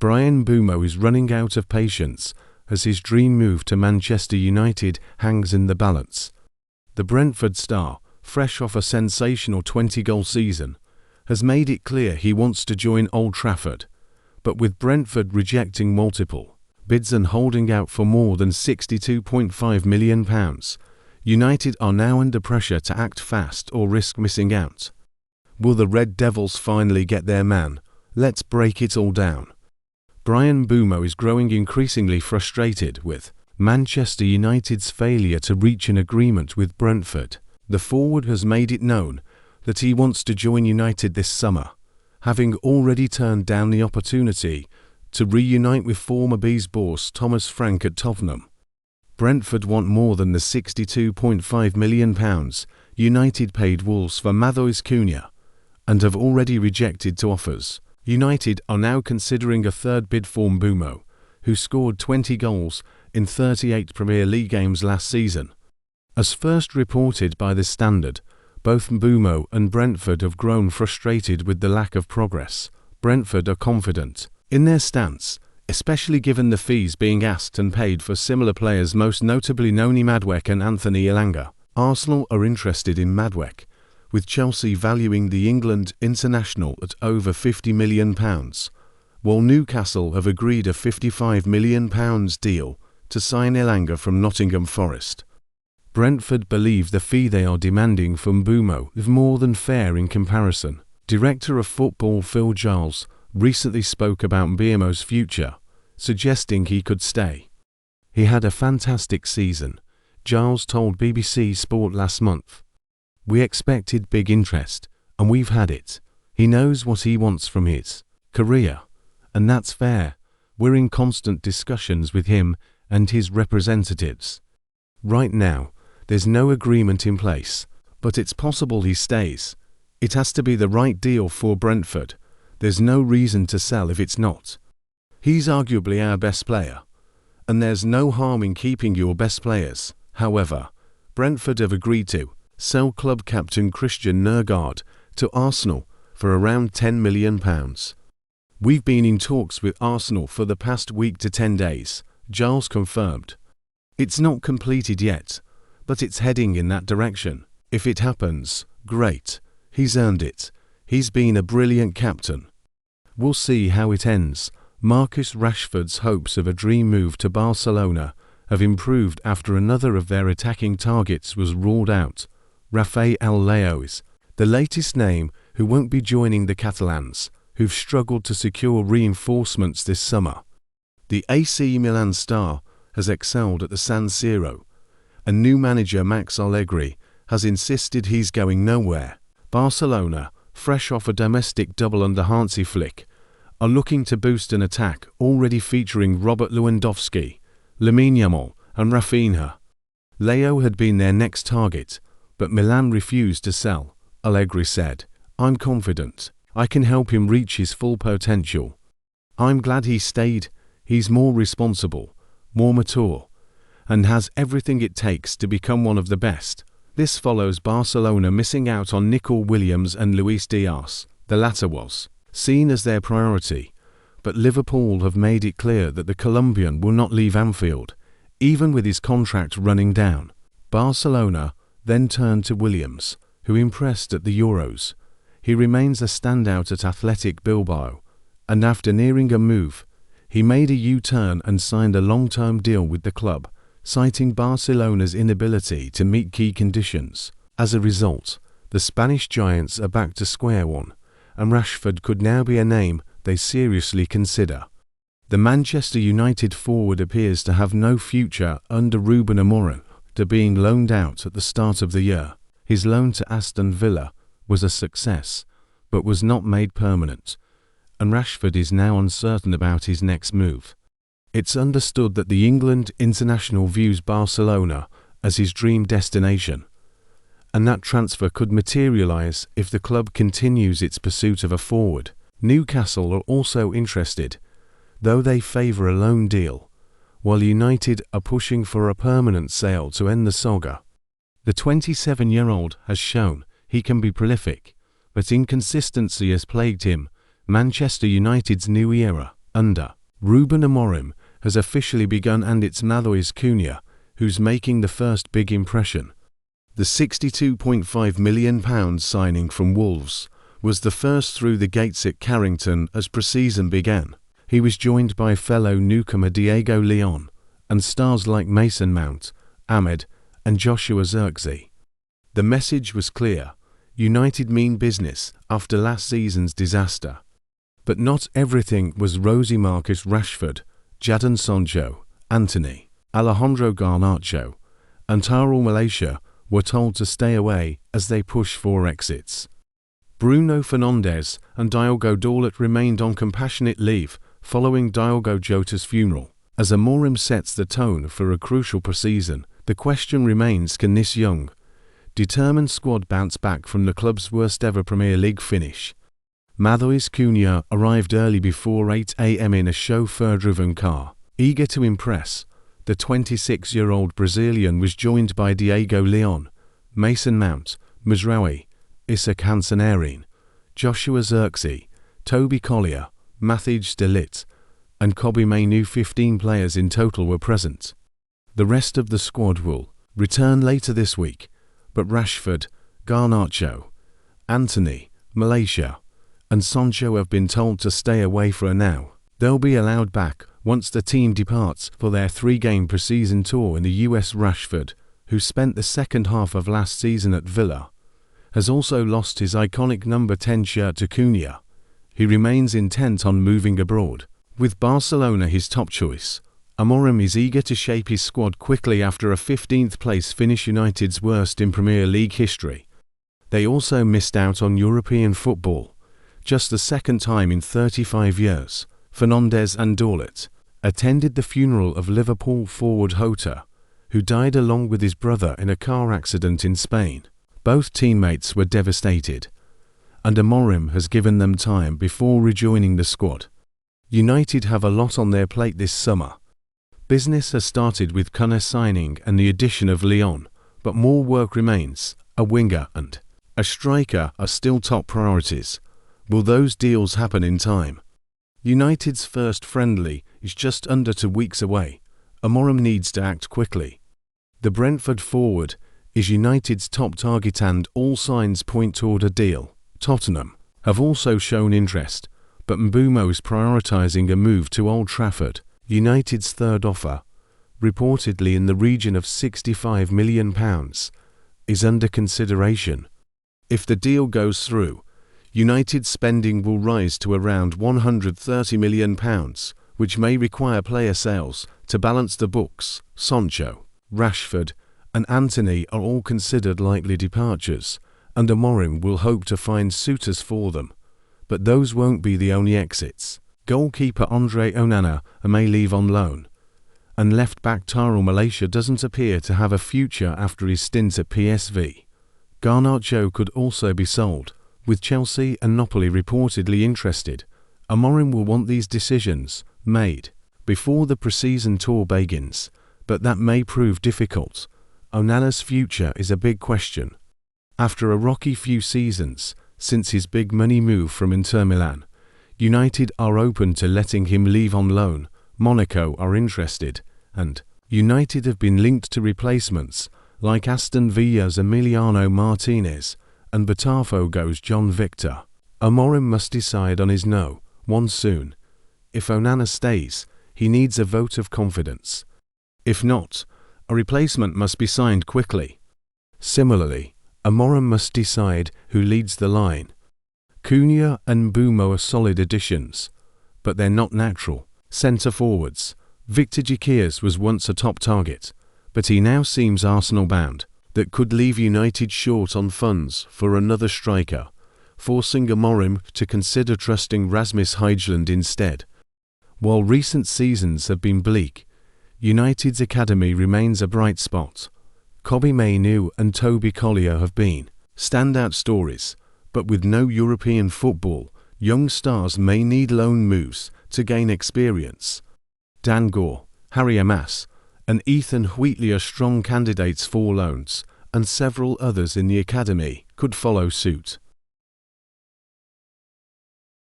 Bryan Mbeumo is running out of patience as his dream move to Manchester United hangs in the balance. The Brentford star, fresh off a sensational 20-goal season, has made it clear he wants to join Old Trafford, but with Brentford rejecting multiple bids and holding out for more than £62.5 million, United are now under pressure to act fast or risk missing out. Will the Red Devils finally get their man? Let's break it all down. Bryan Mbeumo is growing increasingly frustrated with Manchester United's failure to reach an agreement with Brentford. The forward has made it known that he wants to join United this summer, having already turned down the opportunity to reunite with former Bees boss Thomas Frank at Tottenham. Brentford want more than the £62.5 million United paid Wolves for Matheus Cunha, and have already rejected two offers. United are now considering a third bid for Mbeumo, who scored 20 goals in 38 Premier League games last season. As first reported by The Standard, both Mbeumo and Brentford have grown frustrated with the lack of progress. Brentford are confident in their stance, especially given the fees being asked and paid for similar players, most notably Noni Madueke and Anthony Elanga. Arsenal are interested in Madueke, with Chelsea valuing the England international at over £50 million, while Newcastle have agreed a £55 million deal to sign Elanga from Nottingham Forest. Brentford believe the fee they are demanding from Mbeumo is more than fair in comparison. Director of football Phil Giles recently spoke about Mbeumo's future, suggesting he could stay. He had a fantastic season, Giles told BBC Sport last month. We expected big interest, and we've had it. He knows what he wants from his career, and that's fair. We're in constant discussions with him and his representatives. Right now, there's no agreement in place, but it's possible he stays. It has to be the right deal for Brentford. There's no reason to sell if it's not. He's arguably our best player, and there's no harm in keeping your best players. However, Brentford have agreed to sell club captain Christian Nørgaard to Arsenal for around £10 million. We've been in talks with Arsenal for the past week to 10 days, Giles confirmed. It's not completed yet, but it's heading in that direction. If it happens, great. He's earned it. He's been a brilliant captain. We'll see how it ends. Marcus Rashford's hopes of a dream move to Barcelona have improved after another of their attacking targets was ruled out. Rafael Leao is the latest name who won't be joining the Catalans, who've struggled to secure reinforcements this summer. The AC Milan star has excelled at the San Siro, and new manager Max Allegri has insisted he's going nowhere. Barcelona, fresh off a domestic double under Hansi Flick, are looking to boost an attack already featuring Robert Lewandowski, Lamine Yamal and Rafinha. Leao had been their next target, but Milan refused to sell. Allegri said, "I'm confident I can help him reach his full potential. I'm glad he stayed. He's more responsible, more mature, and has everything it takes to become one of the best." This follows Barcelona missing out on Nico Williams and Luis Diaz. The latter was seen as their priority, but Liverpool have made it clear that the Colombian will not leave Anfield, even with his contract running down. Barcelona then turned to Williams, who impressed at the Euros. He remains a standout at Athletic Bilbao, and after nearing a move, he made a U-turn and signed a long-term deal with the club, citing Barcelona's inability to meet key conditions. As a result, the Spanish giants are back to square one, and Rashford could now be a name they seriously consider. The Manchester United forward appears to have no future under Ruben Amorim, after being loaned out at the start of the year. His loan to Aston Villa was a success, but was not made permanent, and Rashford is now uncertain about his next move. It's understood that the England international views Barcelona as his dream destination, and that transfer could materialise if the club continues its pursuit of a forward. Newcastle are also interested, though they favour a loan deal, while United are pushing for a permanent sale to end the saga. The 27-year-old has shown he can be prolific, but inconsistency has plagued him. Manchester United's new era under Ruben Amorim has officially begun, and it's Matheus Cunha who's making the first big impression. The £62.5 million signing from Wolves was the first through the gates at Carrington as pre-season began. He was joined by fellow newcomer Diego Leon and stars like Mason Mount, Ahmed and Joshua Zirkzee. The message was clear: United mean business after last season's disaster. But not everything was rosy. Marcus Rashford, Jadon Sancho, Antony, Alejandro Garnacho and Tyrell Malaysia were told to stay away as they push for exits. Bruno Fernandes and Diogo Dalot remained on compassionate leave following Diogo Jota's funeral. As Amorim sets the tone for a crucial pre-season, the question remains: can this young, determined squad bounce back from the club's worst ever Premier League finish? Matheus Cunha arrived early before 8 a.m. in a chauffeur-driven car. Eager to impress, the 26-year-old Brazilian was joined by Diego Leon, Mason Mount, Mazraoui, Issa Cancenarin, Joshua Zirkzee, Toby Collier, Mathijs de Ligt, and Kobbie Mainoo. 15 players in total were present. The rest of the squad will return later this week, but Rashford, Garnacho, Antony, Malaysia, and Sancho have been told to stay away for now. They'll be allowed back once the team departs for their 3-game pre-season tour in the US. Rashford, who spent the second half of last season at Villa, has also lost his iconic number 10 shirt to Cunha. He remains intent on moving abroad, with Barcelona his top choice. Amorim is eager to shape his squad quickly after a 15th place finish, United's worst in Premier League history. They also missed out on European football, just the second time in 35 years. Fernandes and Dalot attended the funeral of Liverpool forward Jota, who died along with his brother in a car accident in Spain. Both teammates were devastated, and Amorim has given them time before rejoining the squad. United have a lot on their plate this summer. Business has started with Cunha signing and the addition of Leon, but more work remains. A winger and a striker are still top priorities. Will those deals happen in time? United's first friendly is just under 2 weeks away. Amorim needs to act quickly. The Brentford forward is United's top target and all signs point toward a deal. Tottenham have also shown interest, but Mbeumo is prioritising a move to Old Trafford. United's third offer, reportedly in the region of £65 million, is under consideration. If the deal goes through, United's spending will rise to around £130 million, which may require player sales to balance the books. Sancho, Rashford and Antony are all considered likely departures, and Amorim will hope to find suitors for them. But those won't be the only exits. Goalkeeper Andre Onana may leave on loan, and left-back Tyrell Malaysia doesn't appear to have a future after his stint at PSV. Garnacho could also be sold, with Chelsea and Napoli reportedly interested. Amorim will want these decisions made before the pre-season tour begins, but that may prove difficult. Onana's future is a big question. After a rocky few seasons since his big money move from Inter Milan, United are open to letting him leave on loan. Monaco are interested, and United have been linked to replacements like Aston Villa's Emiliano Martinez and Botafogo's John Victor. Amorim must decide on his one soon. If Onana stays, he needs a vote of confidence. If not, a replacement must be signed quickly. Similarly, Amorim must decide who leads the line. Cunha and Mbeumo are solid additions, but they're not natural centre-forwards. Victor Gyökeres was once a top target, but he now seems Arsenal-bound. That could leave United short on funds for another striker, forcing Amorim to consider trusting Rasmus Højlund instead. While recent seasons have been bleak, United's academy remains a bright spot. Kobbie Mainoo and Toby Collier have been standout stories, but with no European football, young stars may need loan moves to gain experience. Dan Gore, Harry Amas, and Ethan Wheatley are strong candidates for loans, and several others in the academy could follow suit.